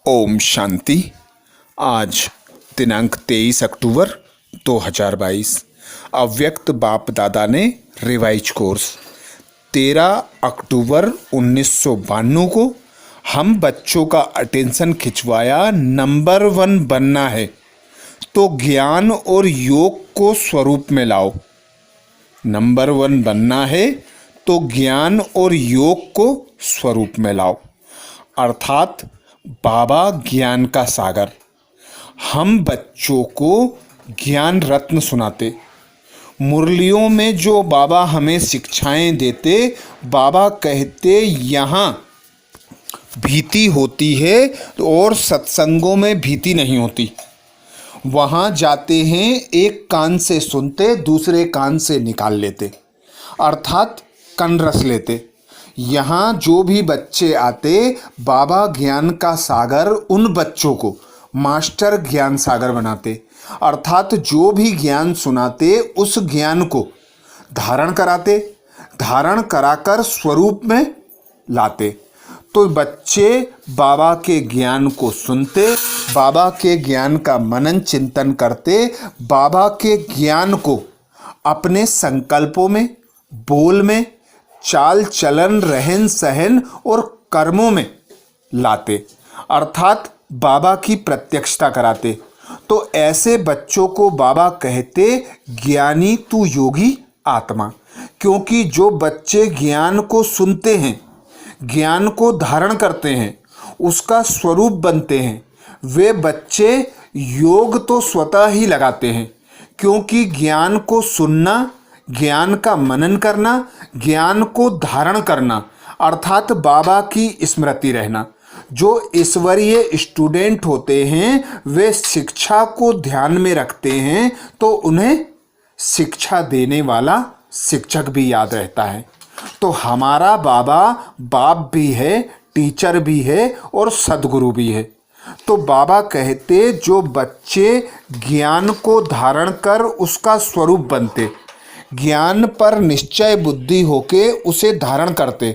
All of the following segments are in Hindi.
ओम शांति। आज दिनांक 23 अक्टूबर 2022। अव्यक्त बाप दादा ने रिवाइज कोर्स 13 अक्टूबर 1992 को हम बच्चों का अटेंशन खिंचवाया। नंबर 1 बनना है तो ज्ञान और योग को स्वरूप में लाओ। नंबर 1 बनना है तो ज्ञान और योग को स्वरूप में लाओ। अर्थात बाबा ज्ञान का सागर। हम बच्चों को ज्ञान रत्न सुनाते। मुरलियों में जो बाबा हमें शिक्षाएं देते, बाबा कहते यहाँ भीति होती है और सत्संगों में भीति नहीं होती। वहाँ जाते हैं, एक कान से सुनते, दूसरे कान से निकाल लेते, अर्थात कन रस लेते। यहाँ जो भी बच्चे आते, बाबा ज्ञान का सागर उन बच्चों को मास्टर ज्ञान सागर बनाते। अर्थात जो भी ज्ञान सुनाते उस ज्ञान को धारण कराते, धारण कराकर स्वरूप में लाते। तो बच्चे बाबा के ज्ञान को सुनते, बाबा के ज्ञान का मनन चिंतन करते, बाबा के ज्ञान को अपने संकल्पों में, बोल में, चाल चलन, रहन सहन और कर्मों में लाते, अर्थात बाबा की प्रत्यक्षता कराते। तो ऐसे बच्चों को बाबा कहते ज्ञानी तू योगी आत्मा। क्योंकि जो बच्चे ज्ञान को सुनते हैं, ज्ञान को धारण करते हैं, उसका स्वरूप बनते हैं, वे बच्चे योग तो स्वतः ही लगाते हैं। क्योंकि ज्ञान को सुनना, ज्ञान का मनन करना, ज्ञान को धारण करना, अर्थात बाबा की स्मृति रहना। जो ईश्वरीय स्टूडेंट होते हैं वे शिक्षा को ध्यान में रखते हैं, तो उन्हें शिक्षा देने वाला शिक्षक भी याद रहता है। तो हमारा बाबा बाप भी है, टीचर भी है और सद्गुरु भी है। तो बाबा कहते जो बच्चे ज्ञान को धारण कर उसका स्वरूप बनते, ज्ञान पर निश्चय बुद्धि होके उसे धारण करते,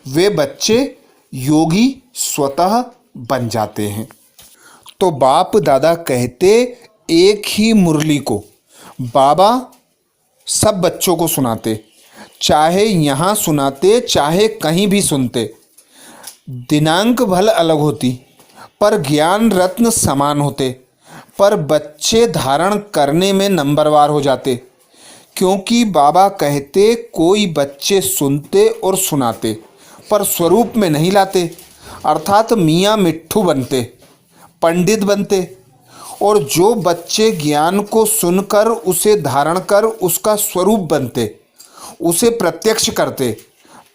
वे बच्चे योगी स्वतः बन जाते हैं। तो बाप दादा कहते एक ही मुरली को बाबा सब बच्चों को सुनाते, चाहे यहाँ सुनाते चाहे कहीं भी सुनते। दिनांक भल अलग होती पर ज्ञान रत्न समान होते, पर बच्चे धारण करने में नंबरवार हो जाते। क्योंकि बाबा कहते कोई बच्चे सुनते और सुनाते पर स्वरूप में नहीं लाते, अर्थात मियाँ मिट्ठू बनते, पंडित बनते। और जो बच्चे ज्ञान को सुनकर उसे धारण कर उसका स्वरूप बनते, उसे प्रत्यक्ष करते,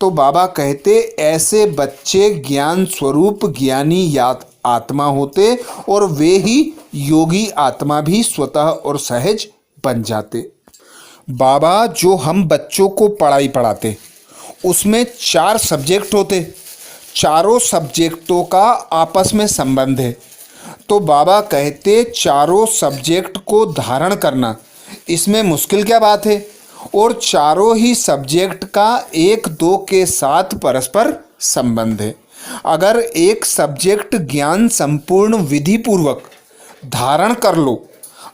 तो बाबा कहते ऐसे बच्चे ज्ञान स्वरूप ज्ञानी आत्मा होते और वे ही योगी आत्मा भी स्वतः और सहज बन जाते। बाबा जो हम बच्चों को पढ़ाई पढ़ाते उसमें 4 सब्जेक्ट होते, चारों सब्जेक्टों का आपस में संबंध है। तो बाबा कहते चारों सब्जेक्ट को धारण करना इसमें मुश्किल क्या बात है। और चारों ही सब्जेक्ट का 1-2 के साथ परस्पर संबंध है। अगर एक सब्जेक्ट ज्ञान संपूर्ण विधि पूर्वक धारण कर लो,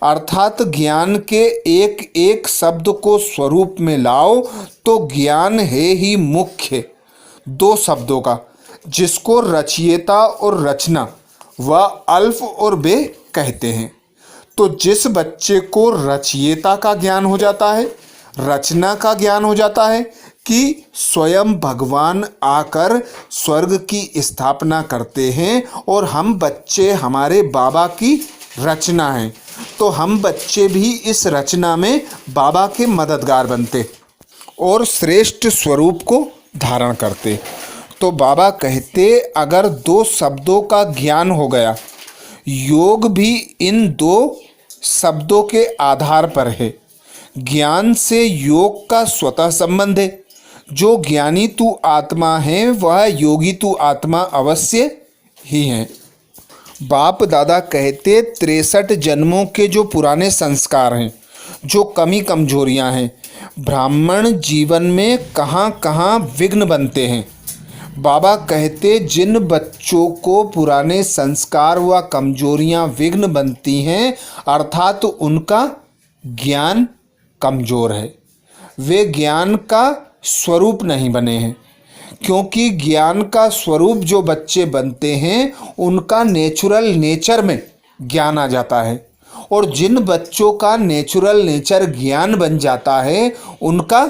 अर्थात ज्ञान के एक एक शब्द को स्वरूप में लाओ, तो ज्ञान है ही मुख्य 2 शब्दों का, जिसको रचयिता और रचना व अल्फ और बे कहते हैं। तो जिस बच्चे को रचयिता का ज्ञान हो जाता है, रचना का ज्ञान हो जाता है कि स्वयं भगवान आकर स्वर्ग की स्थापना करते हैं और हम बच्चे हमारे बाबा की रचना हैं, तो हम बच्चे भी इस रचना में बाबा के मददगार बनते और श्रेष्ठ स्वरूप को धारण करते। तो बाबा कहते अगर 2 शब्दों का ज्ञान हो गया, योग भी इन 2 शब्दों के आधार पर है। ज्ञान से योग का स्वतः संबंध है। जो ज्ञानी तू आत्मा है वह योगी तू आत्मा अवश्य ही है। बाप दादा कहते 63 जन्मों के जो पुराने संस्कार हैं, जो कमी कमजोरियां हैं, ब्राह्मण जीवन में कहाँ कहाँ विघ्न बनते हैं, बाबा कहते जिन बच्चों को पुराने संस्कार व कमजोरियां विघ्न बनती हैं अर्थात उनका ज्ञान कमजोर है, वे ज्ञान का स्वरूप नहीं बने हैं। क्योंकि ज्ञान का स्वरूप जो बच्चे बनते हैं उनका नेचुरल नेचर में ज्ञान आ जाता है, और जिन बच्चों का नेचुरल नेचर ज्ञान बन जाता है उनका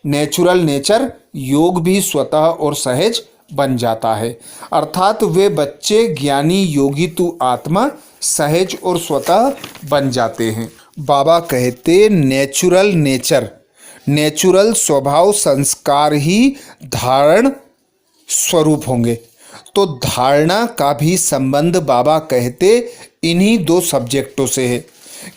नेचुरल नेचर योग भी स्वतः और सहज बन जाता है। अर्थात वे बच्चे ज्ञानी योगी तु आत्मा सहज और स्वतः बन जाते हैं। बाबा कहते नेचुरल नेचर, नेचुरल स्वभाव संस्कार ही धारण स्वरूप होंगे। तो धारणा का भी संबंध बाबा कहते इन्हीं दो सब्जेक्टों से है।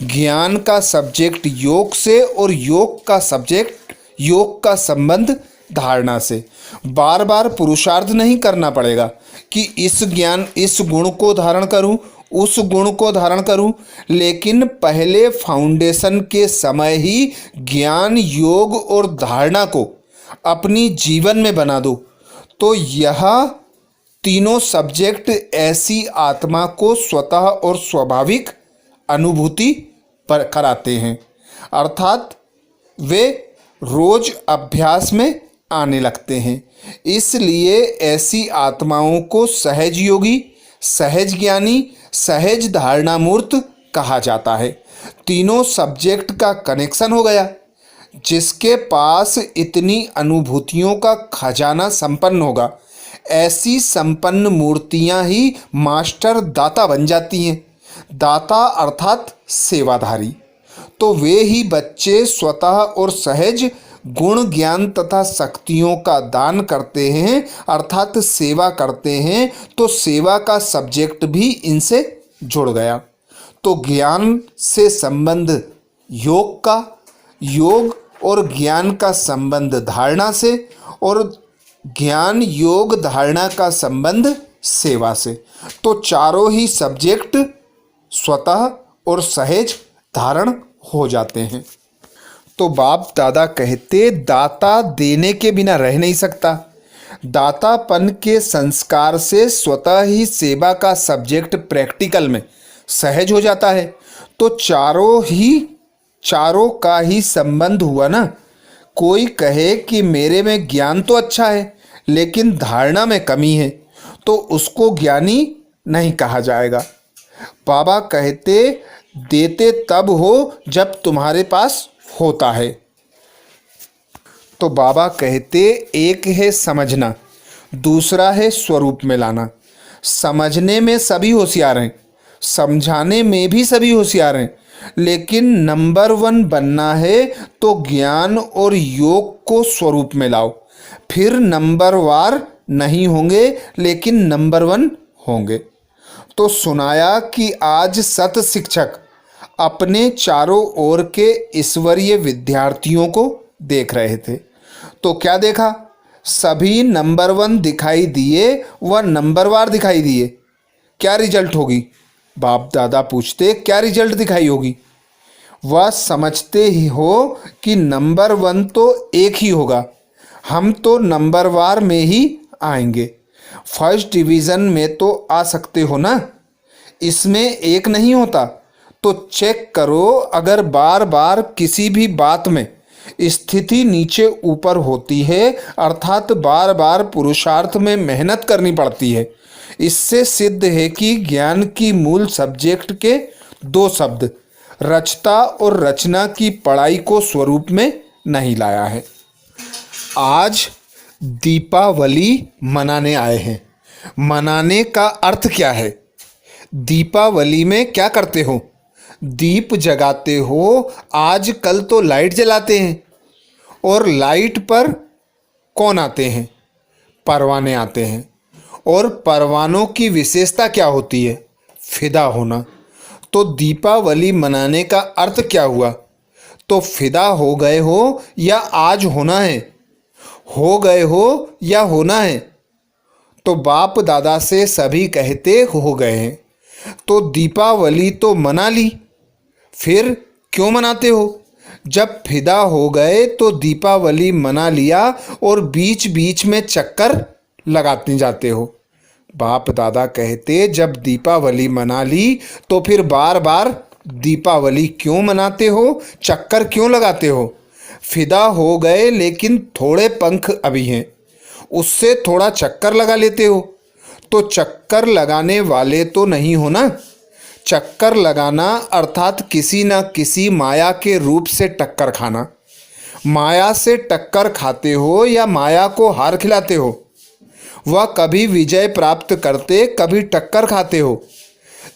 ज्ञान का सब्जेक्ट योग से और योग का संबंध धारणा से। बार बार पुरुषार्थ नहीं करना पड़ेगा कि इस गुण को धारण करूं, उस गुण को धारण करूं, लेकिन पहले फाउंडेशन के समय ही ज्ञान योग और धारणा को अपनी जीवन में बना दो, तो यह तीनों सब्जेक्ट ऐसी आत्मा को स्वतः और स्वाभाविक अनुभूति पर कराते हैं। अर्थात वे रोज अभ्यास में आने लगते हैं। इसलिए ऐसी आत्माओं को सहज योगी, सहज ज्ञानी, सहज धारणा मूर्त कहा जाता है। तीनों सब्जेक्ट का कनेक्शन हो गया। जिसके पास इतनी अनुभूतियों का खजाना संपन्न होगा, ऐसी संपन्न मूर्तियां ही मास्टर दाता बन जाती हैं। दाता अर्थात सेवाधारी। तो वे ही बच्चे स्वतः और सहज गुण ज्ञान तथा शक्तियों का दान करते हैं, अर्थात सेवा करते हैं। तो सेवा का सब्जेक्ट भी इनसे जुड़ गया। तो ज्ञान से संबंध योग का, योग और ज्ञान का संबंध धारणा से, और ज्ञान योग धारणा का संबंध सेवा से। तो चारों ही सब्जेक्ट स्वतः और सहज धारण हो जाते हैं। तो बाप दादा कहते दाता देने के बिना रह नहीं सकता। दातापन के संस्कार से स्वतः ही सेवा का सब्जेक्ट प्रैक्टिकल में सहज हो जाता है। तो चारों का ही संबंध हुआ ना। कोई कहे कि मेरे में ज्ञान तो अच्छा है लेकिन धारणा में कमी है, तो उसको ज्ञानी नहीं कहा जाएगा। बाबा कहते देते तब हो जब तुम्हारे पास होता है। तो बाबा कहते एक है समझना, दूसरा है स्वरूप में लाना। समझने में सभी होशियार हैं, समझाने में भी सभी होशियार हैं, लेकिन नंबर 1 बनना है तो ज्ञान और योग को स्वरूप में लाओ। फिर नंबरवार नहीं होंगे लेकिन नंबर 1 होंगे। तो सुनाया कि आज सत शिक्षक अपने चारों ओर के ईश्वरीय विद्यार्थियों को देख रहे थे। तो क्या देखा? सभी नंबर 1 दिखाई दिए व नंबरवार दिखाई दिए। क्या रिजल्ट होगी? बाप दादा पूछते क्या रिजल्ट दिखाई होगी? वह समझते ही हो कि नंबर 1 तो एक ही होगा, हम तो नंबरवार में ही आएंगे। फर्स्ट डिवीज़न में तो आ सकते हो ना, इसमें एक नहीं होता। तो चेक करो, अगर बार बार किसी भी बात में स्थिति नीचे ऊपर होती है, अर्थात बार बार पुरुषार्थ में मेहनत करनी पड़ती है, इससे सिद्ध है कि ज्ञान की मूल सब्जेक्ट के 2 शब्द रचता और रचना की पढ़ाई को स्वरूप में नहीं लाया है। आज दीपावली मनाने आए हैं। मनाने का अर्थ क्या है? दीपावली में क्या करते हो? दीप जगाते हो। आजकल तो लाइट जलाते हैं, और लाइट पर कौन आते हैं? परवाने आते हैं। और परवानों की विशेषता क्या होती है? फिदा होना। तो दीपावली मनाने का अर्थ क्या हुआ? तो फिदा हो गए हो या आज होना है? हो गए हो या होना है? तो बाप दादा से सभी कहते हो गए हैं। तो दीपावली तो मना ली, फिर क्यों मनाते हो? जब फिदा हो गए तो दीपावली मना लिया और बीच बीच में चक्कर लगाते जाते हो। बाप दादा कहते जब दीपावली मना ली तो फिर बार बार दीपावली क्यों मनाते हो, चक्कर क्यों लगाते हो? फिदा हो गए लेकिन थोड़े पंख अभी हैं, उससे थोड़ा चक्कर लगा लेते हो। तो चक्कर लगाने वाले तो नहीं हो ना। चक्कर लगाना अर्थात किसी न किसी माया के रूप से टक्कर खाना। माया से टक्कर खाते हो या माया को हार खिलाते हो? वह कभी विजय प्राप्त करते, कभी टक्कर खाते हो।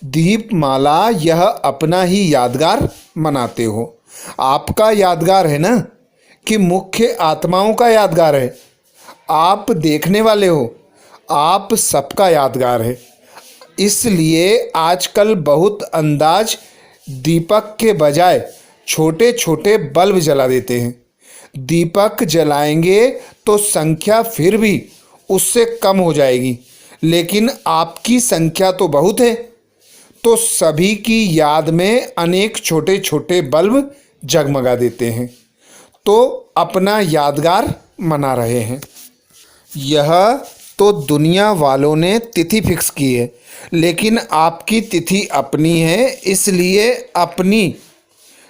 दीपमाला यह अपना ही यादगार मनाते हो। आपका यादगार है ना कि मुख्य आत्माओं का यादगार है? आप देखने वाले हो, आप सबका यादगार है। इसलिए आजकल बहुत अंदाज दीपक के बजाय छोटे छोटे बल्ब जला देते हैं। दीपक जलाएंगे तो संख्या फिर भी उससे कम हो जाएगी, लेकिन आपकी संख्या तो बहुत है, तो सभी की याद में अनेक छोटे छोटे बल्ब जगमगा देते हैं, तो अपना यादगार मना रहे हैं। यह तो दुनिया वालों ने तिथि फिक्स की है, लेकिन आपकी तिथि अपनी है, इसलिए अपनी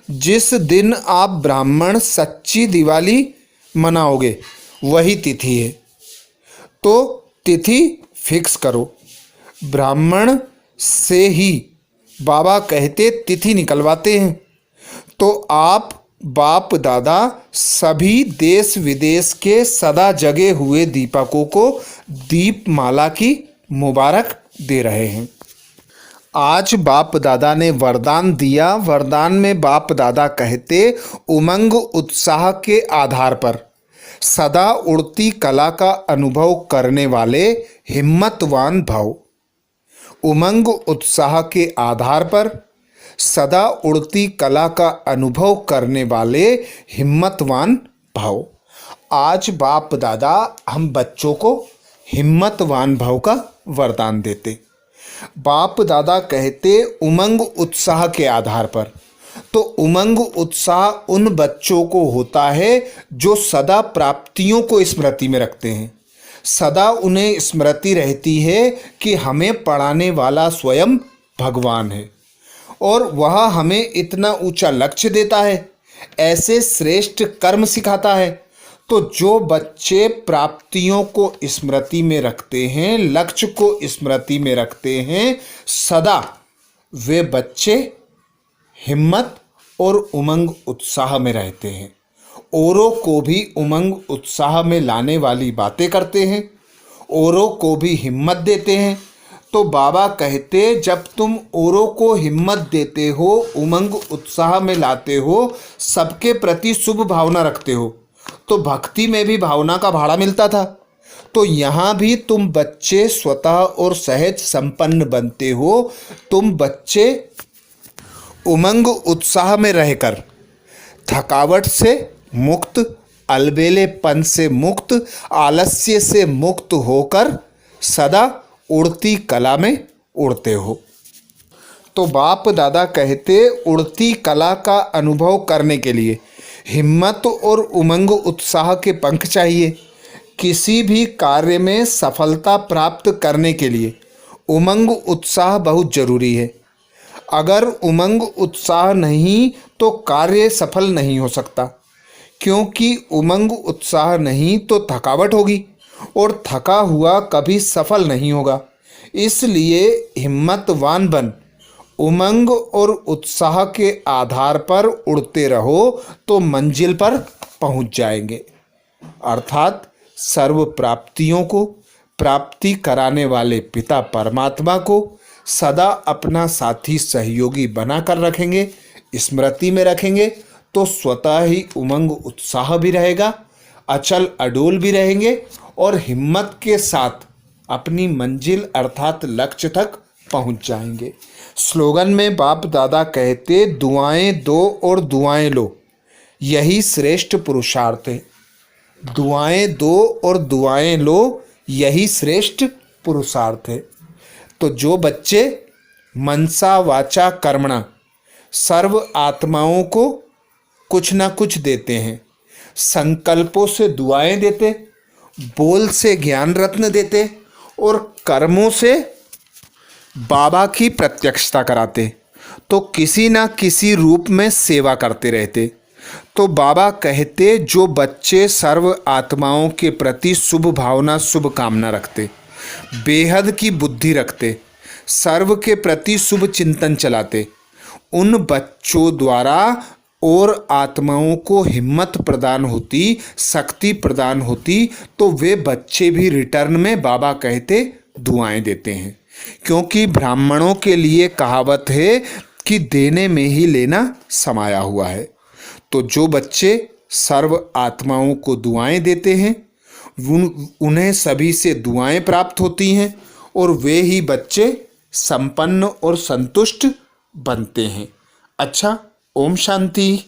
जिस दिन आप ब्राह्मण सच्ची दिवाली मनाओगे वही तिथि है। तो तिथि फिक्स करो। ब्राह्मण से ही बाबा कहते तिथि निकलवाते हैं। तो आप बाप दादा सभी देश विदेश के सदा जगे हुए दीपकों को दीपमाला की मुबारक दे रहे हैं। आज बाप दादा ने वरदान दिया। वरदान में बाप दादा कहते उमंग उत्साह के आधार पर सदा उड़ती कला का अनुभव करने वाले हिम्मतवान भव। उमंग उत्साह के आधार पर सदा उड़ती कला का अनुभव करने वाले हिम्मतवान भव। आज बाप दादा हम बच्चों को हिम्मतवान भव का वरदान देते। बाप दादा कहते उमंग उत्साह के आधार पर। तो उमंग उत्साह उन बच्चों को होता है जो सदा प्राप्तियों को स्मृति में रखते हैं। सदा उन्हें स्मृति रहती है कि हमें पढ़ाने वाला स्वयं भगवान है और वह हमें इतना ऊंचा लक्ष्य देता है, ऐसे श्रेष्ठ कर्म सिखाता है। तो जो बच्चे प्राप्तियों को स्मृति में रखते हैं, लक्ष्य को स्मृति में रखते हैं, सदा वे बच्चे हिम्मत और उमंग उत्साह में रहते हैं। औरों को भी उमंग उत्साह में लाने वाली बातें करते हैं, औरों को भी हिम्मत देते हैं। तो बाबा कहते जब तुम औरों को हिम्मत देते हो, उमंग उत्साह में लाते हो, सबके प्रति शुभ भावना रखते हो, तो भक्ति में भी भावना का भाड़ा मिलता था। तो यहाँ भी तुम बच्चे स्वतः और सहज संपन्न बनते हो। तुम बच्चे उमंग उत्साह में रहकर थकावट से मुक्त, अलबेलेपन से मुक्त, आलस्य से मुक्त होकर सदा उड़ती कला में उड़ते हो। तो बाप दादा कहते उड़ती कला का अनुभव करने के लिए हिम्मत और उमंग उत्साह के पंख चाहिए। किसी भी कार्य में सफलता प्राप्त करने के लिए उमंग उत्साह बहुत जरूरी है। अगर उमंग उत्साह नहीं तो कार्य सफल नहीं हो सकता, क्योंकि उमंग उत्साह नहीं तो थकावट होगी और थका हुआ कभी सफल नहीं होगा। इसलिए हिम्मतवान बन उमंग और उत्साह के आधार पर उड़ते रहो तो मंजिल पर पहुंच जाएंगे। अर्थात सर्व प्राप्तियों को प्राप्ति कराने वाले पिता परमात्मा को सदा अपना साथी सहयोगी बनाकर रखेंगे, स्मृति में रखेंगे, तो स्वतः ही उमंग उत्साह भी रहेगा, अचल अडोल भी रहेंगे और हिम्मत के साथ अपनी मंजिल अर्थात लक्ष्य तक पहुंच जाएंगे। स्लोगन में बाप दादा कहते दुआएं दो और दुआएं लो, यही श्रेष्ठ पुरुषार्थ है। दुआएं दो और दुआएं लो, यही श्रेष्ठ पुरुषार्थ है। तो जो बच्चे मनसा वाचा कर्मणा सर्व आत्माओं को कुछ ना कुछ देते हैं, संकल्पों से दुआएं देते, बोल से ज्ञान रत्न देते और कर्मों से बाबा की प्रत्यक्षता कराते, तो किसी ना किसी रूप में सेवा करते रहते। तो बाबा कहते, जो बच्चे सर्व आत्माओं के प्रति शुभ भावना शुभ कामना रखते, बेहद की बुद्धि रखते, सर्व के प्रति शुभ चिंतन चलाते, उन बच्चों द्वारा और आत्माओं को हिम्मत प्रदान होती, शक्ति प्रदान होती, तो वे बच्चे भी रिटर्न में बाबा कहते दुआएं देते हैं। क्योंकि ब्राह्मणों के लिए कहावत है कि देने में ही लेना समाया हुआ है। तो जो बच्चे सर्व आत्माओं को दुआएं देते हैं, उन्हें सभी से दुआएं प्राप्त होती हैं और वे ही बच्चे संपन्न और संतुष्ट बनते हैं। अच्छा, ओम शांति।